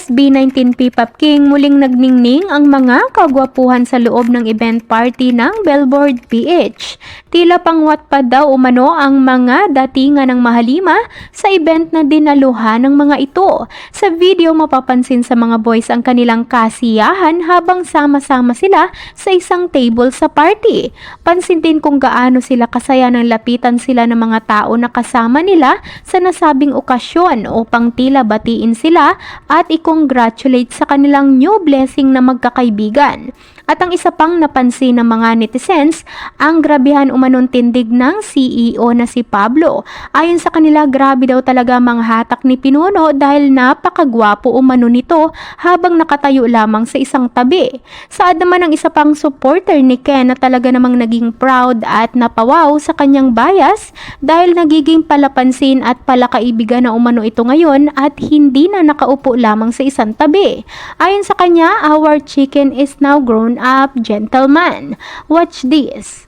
SB19 P-Pop King muling nagningning ang mga kagwapuhan sa loob ng event party ng Billboard PH. Tila pangwat pa daw umano ang mga datingan ng mahalima sa event na dinaluhan ng mga ito. Sa video mapapansin sa mga boys ang kanilang kasiyahan habang sama-sama sila sa isang table sa party. Pansin din kung gaano sila kasaya nang lapitan sila ng mga tao na kasama nila sa nasabing okasyon upang tila batiin sila at i-congratulate sa kanilang new blessing na magkakaibigan. At ang isa pang napansin ng mga netizens, ang grabehan umanon tindig ng CEO na si Pablo. Ayon sa kanila, grabe daw talaga mga hatak ni Pinuno dahil napakagwapo umano nito habang nakatayo lamang sa isang tabi. Saad naman ang isa pang supporter ni Ken na talaga namang naging proud at napawaw sa kanyang bias dahil nagiging palapansin at palakaibigan na umano ito ngayon at hindi na nakaupo lamang sa isang tabi. Ayon sa kanya, our chicken is now grown up gentleman. Watch this.